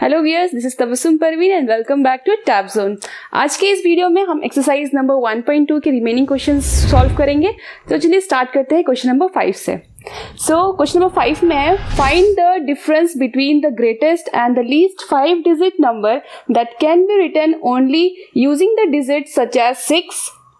Hello viewers, this is Tabassum Parveen and welcome back to Tab Zone. आज के इस video में हम एक्सरसाइज नंबर 1.2 के रिमेनिंग क्वेश्चंस सॉल्व करेंगे। तो चलिए स्टार्ट करते हैं क्वेश्चन नंबर 5 से। क्वेश्चन नंबर 5 में है find the difference between the greatest and the least 5 digit number that can be written only using the digit such as 6,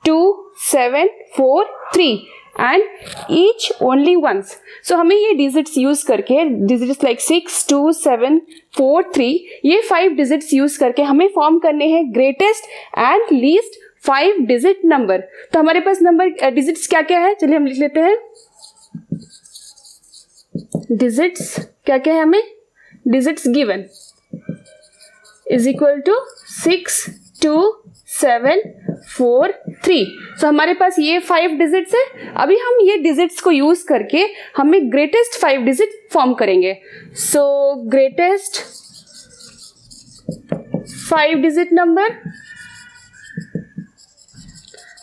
2, 7, 4, 3 and each only once. So हमें ये digits use करके digits like 6, 2, 7, 4, 3 ये 5 digits use करके हमें form करने हैं greatest and least 5 digit number. तो हमारे पास नंबर डिजिट्स क्या क्या है, चलिए हम लिख लेते हैं। डिजिट्स क्या क्या है, हमें digits given is equal to 6, 2, 7, 4, 3। So हमारे पास ये 5 डिजिट्स है। अभी हम ये डिजिट्स को यूज करके हमें ग्रेटेस्ट 5 डिजिट फॉर्म करेंगे। सो ग्रेटेस्ट 5 डिजिट नंबर,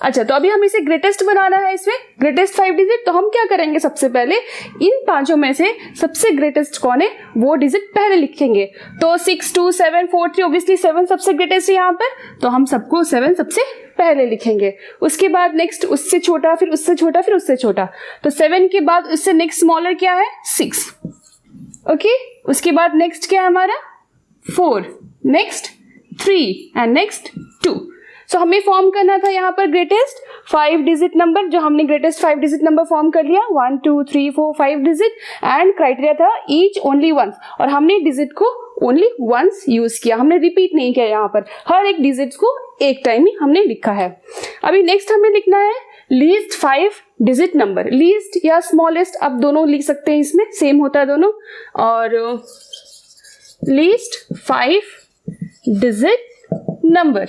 अच्छा तो अभी हम इसे ग्रेटेस्ट बनाना है, इसमें ग्रेटेस्ट 5 डिजिट। तो हम क्या करेंगे, सबसे पहले इन पांचों में से सबसे ग्रेटेस्ट कौन है वो डिजिट पहले लिखेंगे। तो 6, 2, 7, 4, 3 ऑब्वियसली 7 सबसे ग्रेटेस्ट है यहाँ पर, तो हम सबको 7 सबसे पहले लिखेंगे। उसके बाद नेक्स्ट उससे छोटा, फिर उससे छोटा, फिर उससे छोटा। तो 7 के बाद उससे नेक्स्ट स्मॉलर क्या है 6, ओके। उसके बाद नेक्स्ट क्या है हमारा 4, नेक्स्ट 3 एंड नेक्स्ट 2। सो हमें फॉर्म करना था यहाँ पर ग्रेटेस्ट 5 डिजिट नंबर, जो हमने ग्रेटेस्ट 5 डिजिट नंबर फॉर्म कर लिया 1, 2, 3, 4, 5 डिजिट एंड क्राइटेरिया था ईच ओनली वंस, और हमने डिजिट को ओनली वंस यूज किया, हमने रिपीट नहीं किया। यहाँ पर हर एक डिजिट को एक टाइम ही हमने लिखा है। अभी नेक्स्ट हमें लिखना है लीस्ट 5 डिजिट नंबर। लीस्ट या स्मॉलेस्ट आप दोनों लिख सकते हैं, इसमें सेम होता है दोनों। और लीस्ट 5 डिजिट नंबर,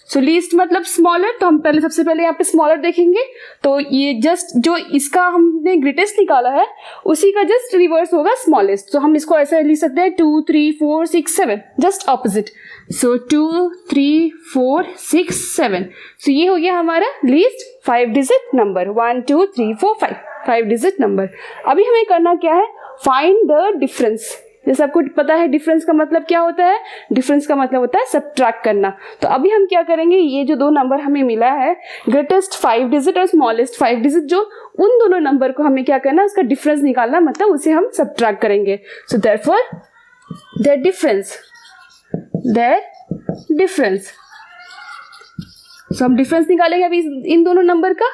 सो लीस्ट मतलब स्मॉलर, तो हम पहले सबसे पहले यहाँ पे स्मॉलर देखेंगे। तो ये जस्ट जो इसका हमने ग्रेटेस्ट निकाला है उसी का जस्ट रिवर्स होगा स्मॉलेस्ट। तो हम इसको ऐसे लिख सकते हैं 2, 3, 4, 6, 7 जस्ट ऑपोजिट। सो 2, 3, 4, 6, 7। सो ये हो गया हमारा least 5 digit number 1, 2, 3, 4, 5 digit number. अभी हमें करना क्या है, फाइंड द डिफरेंस। जैसे आपको पता है डिफरेंस का मतलब क्या होता है, डिफरेंस का मतलब होता है सब्ट्रैक्ट करना। तो अभी हम क्या करेंगे, ये जो दो नंबर हमें मिला है ग्रेटेस्ट 5 डिजिट और स्मॉलेस्ट 5 डिजिट, जो उन दोनों नंबर को हमें क्या करना, उसका डिफरेंस निकालना, मतलब उसे हम सब्ट्रैक्ट करेंगे। सो देयरफॉर देयर डिफरेंस, सो हम डिफरेंस निकालेंगे अभी इन दोनों नंबर का।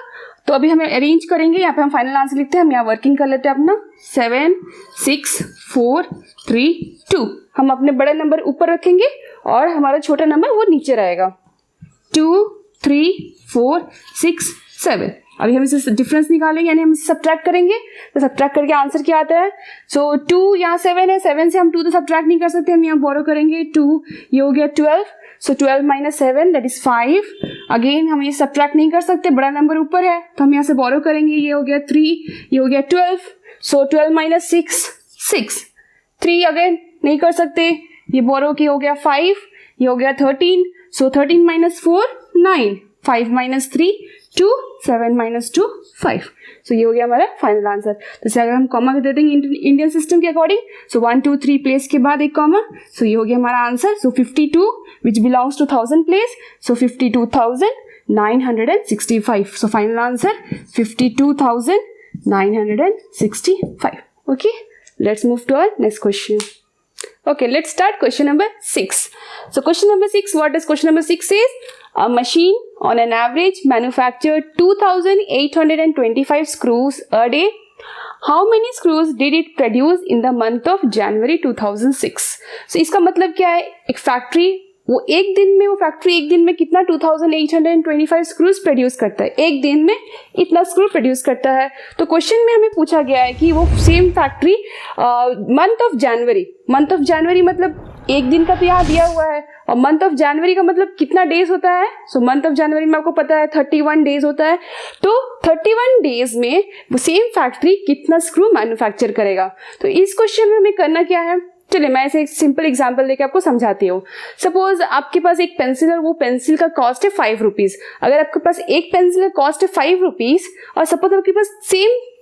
तो अभी हमें अरेंज करेंगे, यहाँ पे हम फाइनल आंसर लिखते हैं, हम यहाँ वर्किंग कर लेते हैं अपना 7, 6, 4, 3, 2। हम अपने बड़े नंबर ऊपर रखेंगे और हमारा छोटा नंबर वो नीचे रहेगा। 2, 3, 4, 6, 7। अभी हम इसे डिफरेंस निकालेंगे, यानी हम इसे सब्ट्रैक्ट करेंगे। तो सब्ट्रैक्ट करके आंसर क्या आता है, सो 2 यहाँ 7 है, 7 से हम 2 तो सब्ट्रैक्ट नहीं कर सकते, हम यहाँ बोरो करेंगे 2, ये हो गया 12। सो 12 माइनस 7 दैट इज 5। अगेन हम ये सब्ट्रैक्ट नहीं कर सकते, बड़ा नंबर ऊपर है, तो हम यहाँ से बोरो करेंगे, ये हो गया 3, ये हो गया 12। सो 12 माइनस 6, 3 अगेन नहीं कर सकते, ये बोरो की हो गया 5, ये हो गया 13। सो 13 माइनस 4 9, 5 माइनस 3 2, 7 माइनस 2 5। सो ये हो गया हमारा फाइनल आंसर। तो इसे अगर हम कॉमा दे देंगे इंडियन सिस्टम के अकॉर्डिंग, सो 1, 2, 3 प्लेस के बाद एक कॉमा, सो ये हो गया हमारा answer. So 52 which belongs to 1000 place, so 52,965। So final answer 52,965। Okay, let's move to our next question. Okay, let's start question number 6. So question number 6, what does question number 6 says? A machine on an average manufactured 2,825 screws a day. How many screws did it produce in the month of January 2006? So इसका मतलब क्या है, एक factory वो एक दिन में कितना 2,825 स्क्रूज प्रोड्यूस करता है, एक दिन में इतना स्क्रू प्रोड्यूस करता है। तो क्वेश्चन में हमें पूछा गया है कि वो same factory month of January मतलब एक दिन का तो यहाँ दिया हुआ है, और मंथ ऑफ जनवरी का मतलब कितना डेज होता है। सो मंथ ऑफ जनवरी में आपको पता है 31 डेज होता है। तो 31 डेज में वो सेम फैक्ट्री कितना स्क्रू मैन्युफैक्चर करेगा। तो इस क्वेश्चन में हमें करना क्या है, चलिए मैं ऐसे एक सिंपल एग्जांपल लेके आपको समझाती हूँ। सपोज आपके पास एक पेंसिल है और वो पेंसिल का कॉस्ट है 5 रुपीज। अगर आपके पास एक पेंसिल का कॉस्ट है 5 रुपीज और सपोज आपके पास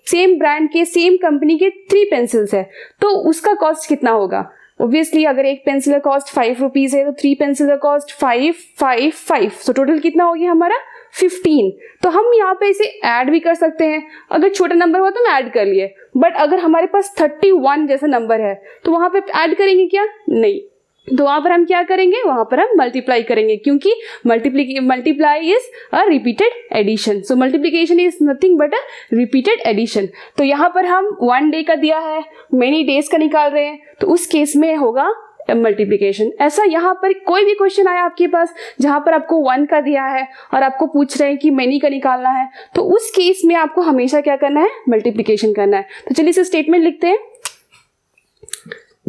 सेम ब्रांड के सेम कंपनी के 3 पेंसिल्स है, तो उसका कॉस्ट कितना होगा। ऑब्वियसली अगर एक पेंसिल का कॉस्ट 5 रुपीज है तो 3 पेंसिल का कॉस्ट 5, 5, 5, तो टोटल कितना हो गया हमारा 15। तो हम यहाँ पे इसे ऐड भी कर सकते हैं, अगर छोटा नंबर हुआ तो हम ऐड कर लिए, बट अगर हमारे पास 31 जैसा नंबर है तो वहां पे ऐड करेंगे क्या? नहीं, तो वहां पर हम क्या करेंगे, वहां पर हम मल्टीप्लाई करेंगे, क्योंकि multiply is a repeated addition, so multiplication is nothing but a repeated addition. तो यहाँ पर हम 1 डे का दिया है, मेनी डेज का निकाल रहे हैं, तो उस केस में होगा मल्टीप्लिकेशन। ऐसा यहाँ पर कोई भी क्वेश्चन आया आपके पास जहां पर आपको 1 का दिया है और आपको पूछ रहे हैं कि मेनी का निकालना है, तो उस केस में आपको हमेशा क्या करना है, मल्टीप्लिकेशन करना है। तो चलिए इसे स्टेटमेंट लिखते हैं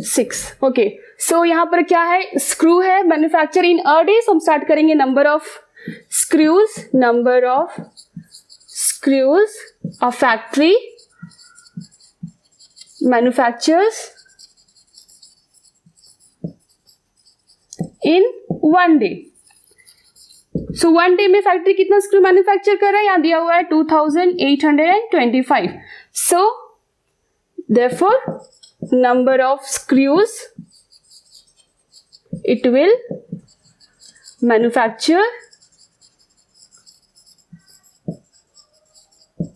6। ओके, सो यहाँ पर क्या है, स्क्रू है, मैन्युफैक्चर इन अ डे, सो हम स्टार्ट करेंगे number of screws a factory manufactures in 1 day. So 1 day में फैक्ट्री कितना स्क्रू मैन्युफैक्चर कर रहा है, यहां दिया हुआ है 2825। So therefore number of screws it will manufacture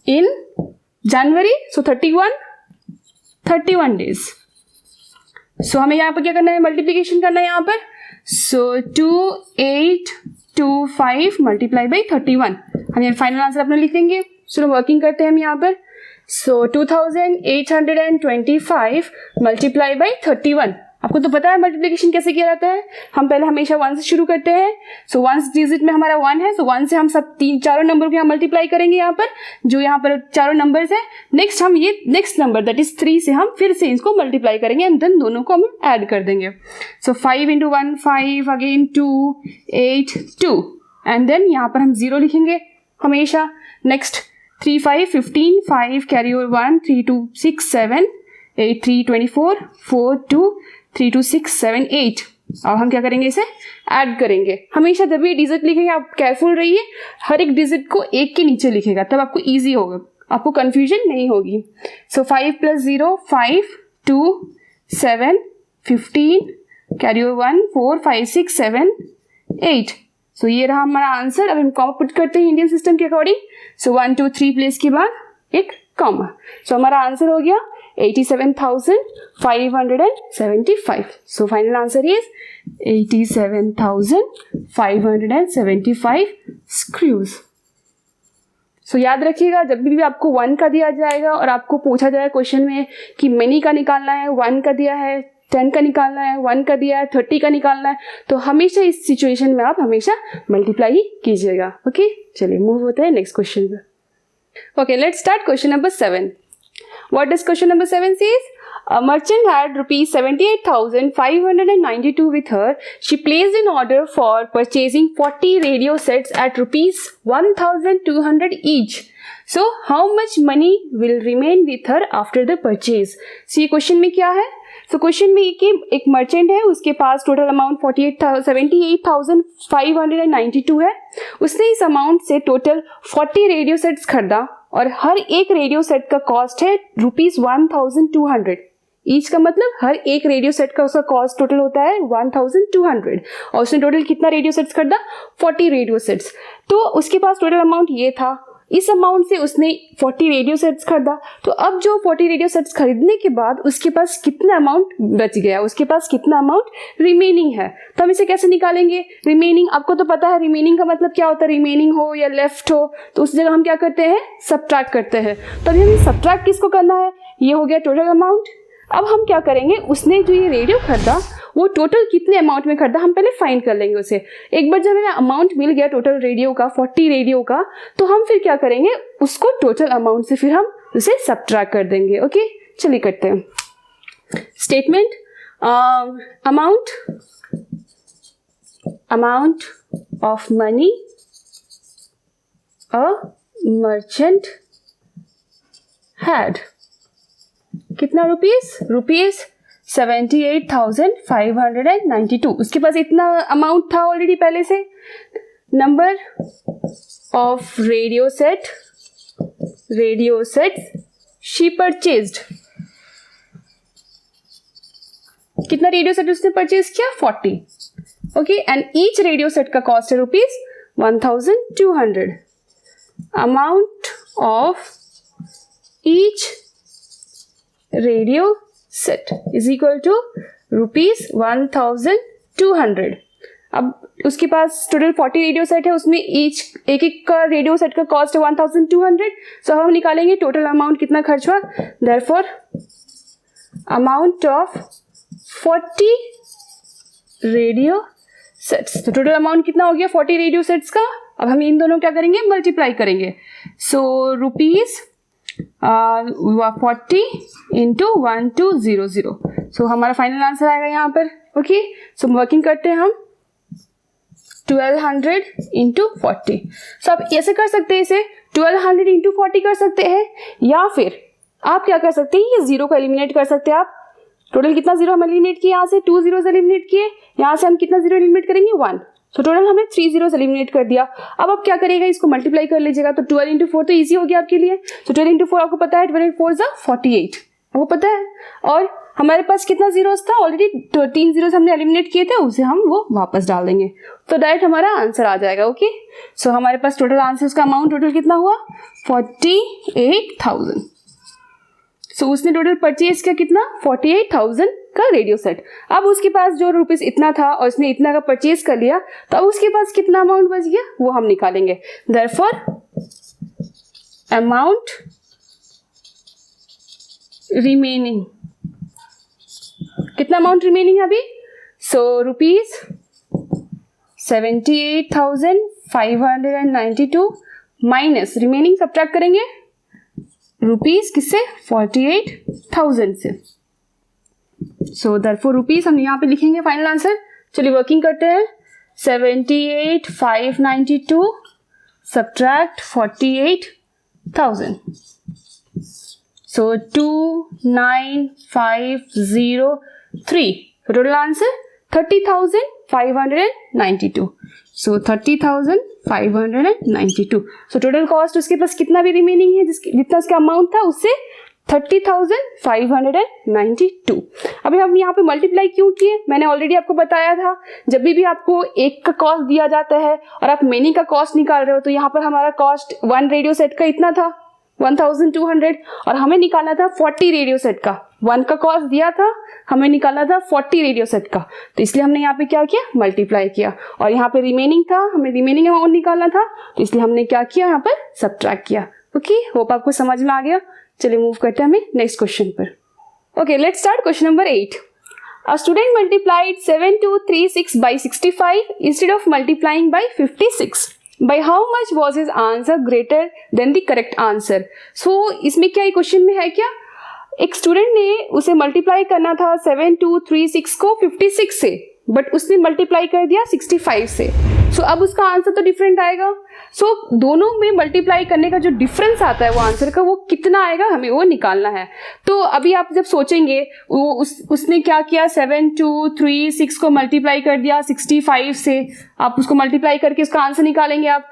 in January, so 31 days। so हमें यहाँ पर क्या करना है, मल्टीप्लीकेशन करना है यहाँ पर, so 2825 मल्टीप्लाई बाई 31, हम यहाँ फाइनल आंसर अपना लिख देंगे। चलो वर्किंग करते हैं हम यहाँ पर, सो 2825 मल्टीप्लाई बाई 31। आपको तो पता है मल्टीप्लिकेशन कैसे किया जाता है, हम पहले हमेशा 1 से शुरू करते हैं। सो 1 डिजिट में हमारा 1 है, सो 1 से हम सब चारों नंबर को यहाँ मल्टीप्लाई करेंगे, यहाँ पर जो यहाँ पर चारों नंबर्स है। नेक्स्ट हम ये नेक्स्ट नंबर दैट इज 3 से हम फिर से इसको मल्टीप्लाई करेंगे एंड देन दोनों को हम ऐड कर देंगे। सो 5 × 1 5, अगेन 2 8 2, एंड देन यहाँ पर हम 0 लिखेंगे हमेशा। Next 3 5 15, 5 carry over 1, 3 2 6 7, 8 3 24, 4 2 3 2 6 7 8। अब हम क्या करेंगे, इसे ऐड करेंगे। हमेशा जब भी डिजिट लिखेंगे आप केयरफुल रहिए, हर एक डिजिट को एक के नीचे लिखेगा, तब आपको इजी होगा, आपको कंफ्यूजन नहीं होगी। सो 5 + 0 5 2 7 15 कैरी ओवर 1 4 5 6 7 8। सो ये रहा हमारा आंसर। अब हम कॉमा पुट करते हैं इंडियन सिस्टम के अकॉर्डिंग। सो 1 2 3 प्लेस के बाद एक कॉमा, सो हमारा आंसर हो गया 87,575। So final answer is 87,575 screws. So याद रखिएगा, जब भी आपको 1 का दिया जाएगा और आपको पूछा जाए क्वेश्चन में कि मेनी का निकालना है, 1 का दिया है, 10 का निकालना है, 1 का दिया है, 30 का निकालना है, तो हमेशा इस सिचुएशन में आप हमेशा मल्टीप्लाई ही कीजिएगा। ओके, चलिए मूव होते हैं नेक्स्ट क्वेश्चन पर। Okay, let's start question number 7। What does question number 7 says? A merchant had rupees 78,592 with her. She placed an order for purchasing 40 radio sets at rupees 1,200 each. So, how much money will remain with her after the purchase? So, ये question में क्या है? So, question में कि एक merchant है, उसके पास total amount 78,592 है। उसने इस अमाउंट से टोटल 40 रेडियो सेट्स खरीदा और हर एक रेडियो सेट का कॉस्ट है रुपीज 1,200 ईच, का मतलब हर एक रेडियो सेट का उसका कॉस्ट टोटल होता है 1,200, और उसने टोटल कितना रेडियो सेट्स खरीदा, 40 रेडियो सेट्स। तो उसके पास टोटल अमाउंट ये था, इस अमाउंट से उसने 40 रेडियो सेट्स खरीदा। तो अब जो 40 रेडियो सेट्स खरीदने के बाद उसके पास कितना अमाउंट बच गया, उसके पास कितना अमाउंट रिमेनिंग है, तो हम इसे कैसे निकालेंगे। रिमेनिंग आपको तो पता है, रिमेनिंग का मतलब क्या होता है, रिमेनिंग हो या लेफ्ट हो, तो उस जगह हम क्या करते हैं, सब्ट्रैक्ट करते हैं। तो अभी हमें सब्ट्रैक्ट किसको करना है, ये हो गया टोटल अमाउंट। अब हम क्या करेंगे, उसने जो ये रेडियो खरीदा वो टोटल कितने अमाउंट में खरीदा हम पहले फाइंड कर लेंगे उसे। एक बार जब हमें अमाउंट मिल गया टोटल रेडियो का 40 रेडियो का, तो हम फिर क्या करेंगे, उसको टोटल अमाउंट से फिर हम उसे सब्ट्रैक्ट कर देंगे। ओके, चलिए करते हैं statement. Amount of money a merchant had, कितना रुपीज 78,592, उसके पास इतना अमाउंट था ऑलरेडी पहले से। Number of radio sets she purchased, कितना रेडियो सेट उसने परचेज किया? 40. Okay, and each radio set का कॉस्ट है ₹1200. Amount of each radio set is equal to ₹1200. अब उसके पास टोटल 40 रेडियो सेट है, उसमें एक एक का रेडियो सेट का कॉस्ट है 1200. सो हम निकालेंगे टोटल अमाउंट कितना खर्च हुआ. Therefore amount of 40 radio sets. तो टोटल अमाउंट कितना हो गया 40 रेडियो सेट्स का. अब हम इन दोनों क्या करेंगे? मल्टीप्लाई करेंगे. सो ₹40 इंटू 1200. सो हमारा फाइनल आंसर आएगा यहाँ पर. ओके, सो वर्किंग करते हैं हम. 1200 इंटू 40. सो आप ऐसे कर सकते हैं, इसे 1200 इंटू 40 कर सकते हैं, या फिर आप क्या कर सकते हैं, ये जीरो को एलिमिनेट कर सकते हैं. आप टोटल कितना जीरो हम एलिमिनेट किए? यहाँ से 2 जीरोस एलिमिनेट किए. यहाँ से हम कितना जीरो एलिमिनेट करेंगे? 1. तो टोटल हमने 3 जीरोस एलिमिनेट कर दिया. अब आप क्या करिएगा, इसको मल्टीप्लाई कर लीजिएगा. तो 12 इंटू 4 तो ईजी हो गया आपके लिए. तो 12 इंटू 4 आपको पता है, 12 इंटू 4 इज 48, आपको पता है. और हमारे पास कितना जीरोस था? ऑलरेडी 3 जीरोस हमने एलिमिनेट किए थे, उसे हम वो वापस डाल देंगे. तो डायरेक्ट हमारा आंसर आ जाएगा. ओके, सो हमारे पास टोटल आंसर का अमाउंट टोटल कितना हुआ? 48,000. सो उसने टोटल परचेज किया कितना? 48,000 का रेडियो सेट. अब उसके पास जो रुपीस इतना था और उसने इतना का परचेज कर लिया, तो अब उसके पास कितना अमाउंट बच गया वो हम निकालेंगे. देयरफॉर अमाउंट रिमेनिंग, कितना अमाउंट रिमेनिंग है अभी? सो ₹78,592 माइनस रिमेनिंग सब्ट्रैक्ट करेंगे रुपीस किससे? 48,000 से. सो देयरफॉर रुपीस हम यहाँ पे लिखेंगे फाइनल आंसर. चलिए वर्किंग करते हैं. 78,592 सब्ट्रैक्ट 48,000. सो 29,503. Total answer 30,592. सो 30,592. सो टोटल कॉस्ट उसके पास कितना भी रिमेनिंग है, जितना उसका अमाउंट था उससे 30,592. अभी हम यहाँ पे मल्टीप्लाई क्यों किए? मैंने ऑलरेडी आपको बताया था, जब भी आपको एक का कॉस्ट दिया जाता है और आप मेनी का कॉस्ट निकाल रहे हो, तो यहाँ पर हमारा कॉस्ट 1 रेडियो सेट का इतना था 1200, और हमें निकालना था 40 रेडियो सेट का. 1 का कॉस्ट दिया था, हमें निकालना था 40 रेडियो सेट का. तो इसलिए हमने यहाँ पे क्या किया? मल्टीप्लाई किया. और यहाँ पे रिमेनिंग था, हमें रिमेनिंग अमाउंट निकालना था, तो इसलिए हमने क्या किया? यहाँ पर सब्ट्रैक्ट किया. ओके, होप आपको समझ में आ गया. चलिए मूव करते हैं हमें नेक्स्ट क्वेश्चन पर. Okay, let's start question number 8. A student multiplied 7236 by 65 instead of multiplying by 56. By how much was his answer greater than the correct answer? So इसमें क्या क्वेश्चन में है क्या? एक स्टूडेंट ने उसे मल्टीप्लाई करना था 7236 को 56 से, बट उसने मल्टीप्लाई कर दिया 65 से. सो अब उसका आंसर तो डिफरेंट आएगा. सो दोनों में मल्टीप्लाई करने का जो डिफरेंस आता है वो आंसर का, वो कितना आएगा हमें वो निकालना है. तो अभी आप जब सोचेंगे उसने क्या किया, 7236 को मल्टीप्लाई कर दिया 65 से. आप उसको मल्टीप्लाई करके उसका आंसर निकालेंगे. आप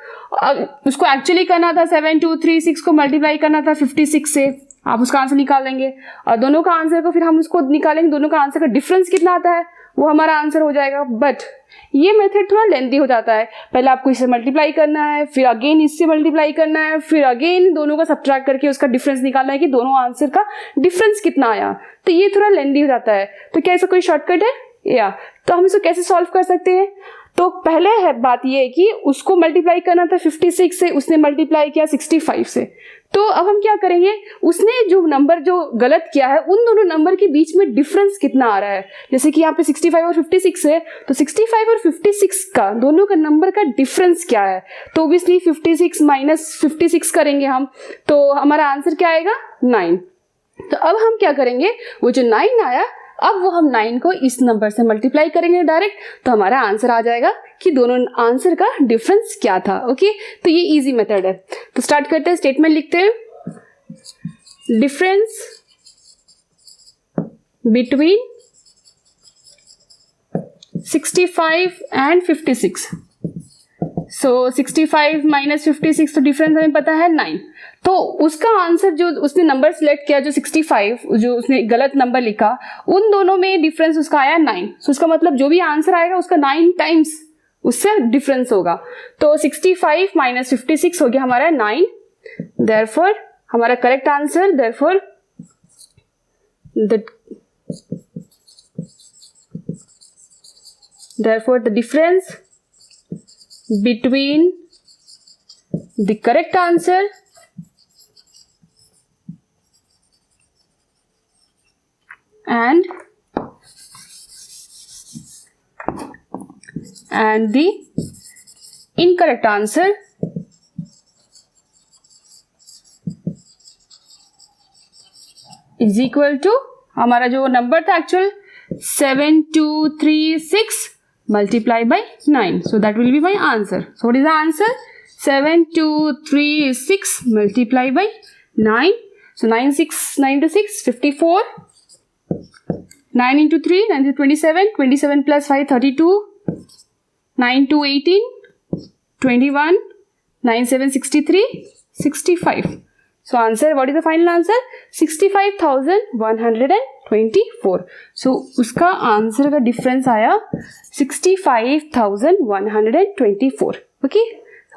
उसको एक्चुअली करना था 7236 को मल्टीप्लाई करना था 56 से, आप उसका आंसर निकाल लेंगे. और दोनों का आंसर को फिर हम उसको निकालेंगे, दोनों का आंसर का डिफरेंस कितना आता है वो हमारा आंसर हो जाएगा. बट ये मेथड थोड़ा लेंथी हो जाता है. पहले आपको इससे मल्टीप्लाई करना है, फिर अगेन इससे मल्टीप्लाई करना है, फिर अगेन दोनों का सब्ट्रैक्ट करके उसका डिफरेंस निकालना है कि दोनों आंसर का डिफरेंस कितना आया. तो ये थोड़ा लेंथी हो जाता है. तो क्या इसका कोई शॉर्टकट है? या तो हम इसको कैसे सॉल्व कर सकते हैं? तो पहले है बात ये है कि उसको मल्टीप्लाई करना था 56 से, उसने मल्टीप्लाई किया 65 से. तो अब हम क्या करेंगे, उसने जो नंबर जो गलत किया है उन दोनों नंबर के बीच में डिफरेंस कितना आ रहा है. जैसे कि यहाँ पे 65 और 56 है, तो 65 और 56 का दोनों का नंबर का डिफरेंस क्या है. तो ऑब्वियसली 56 माइनस 56 करेंगे हम, तो हमारा आंसर क्या आएगा? 9. तो अब हम क्या करेंगे, वो जो 9 आया अब वो हम 9 को इस नंबर से मल्टीप्लाई करेंगे डायरेक्ट, तो हमारा आंसर आ जाएगा कि दोनों आंसर का डिफरेंस क्या था. ओके, तो ये इजी मेथड है. तो स्टार्ट करते हैं, स्टेटमेंट लिखते हैं. Difference between 65 and 56. So 65 minus 56, तो डिफरेंस हमें पता है 9. तो उसका आंसर जो उसने नंबर सिलेक्ट किया, जो 65, जो उसने गलत नंबर लिखा, उन दोनों में डिफरेंस उसका आया 9। तो उसका मतलब जो भी आंसर आएगा उसका 9 टाइम्स उससे डिफरेंस होगा। तो 65 माइनस 56 हो गया हमारा 9। देयरफॉर हमारा correct answer, therefore the difference between the correct answer and the incorrect answer is equal to, हमारा जो नंबर था actual 7236 multiplied by 9. So that will be my answer. So what is the answer? 7236 multiplied by 9. So 9 to 6 54. 9 into 3, 9 is 27, 27 plus 5, 32, 9 to 18, 21, 9 7 63, 65. So answer, what is the final answer? 65,124. So उसका answer का difference आया 65,124. Okay,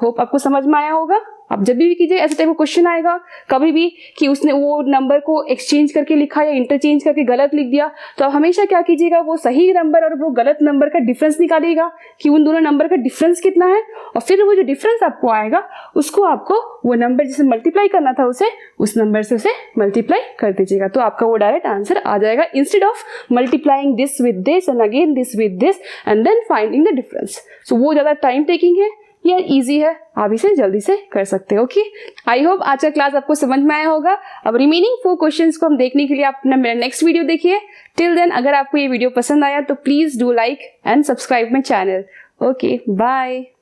hope आपको समझ में आया होगा। आप जब भी कीजिए ऐसे टाइप का क्वेश्चन आएगा कभी भी कि उसने वो नंबर को एक्सचेंज करके लिखा या इंटरचेंज करके गलत लिख दिया, तो आप हमेशा क्या कीजिएगा, वो सही नंबर और वो गलत नंबर का डिफरेंस निकालिएगा कि उन दोनों नंबर का डिफरेंस कितना है, और फिर वो जो डिफरेंस आपको आएगा उसको आपको वो नंबर जिसे मल्टीप्लाई करना था उसे उस नंबर से उसे मल्टीप्लाई कर दीजिएगा, तो आपका वो डायरेक्ट आंसर आ जाएगा, instead of multiplying this with this and again this with this and then finding the difference. So वो ज़्यादा टाइम टेकिंग है, ये इजी है, आप इसे जल्दी से कर सकते हो। ओके, आई होप आज का क्लास आपको समझ में आया होगा। अब रिमेनिंग 4 क्वेश्चंस को हम देखने के लिए आप मेरा नेक्स्ट वीडियो देखिए। टिल देन अगर आपको ये वीडियो पसंद आया तो please do like and subscribe my channel. Okay, bye.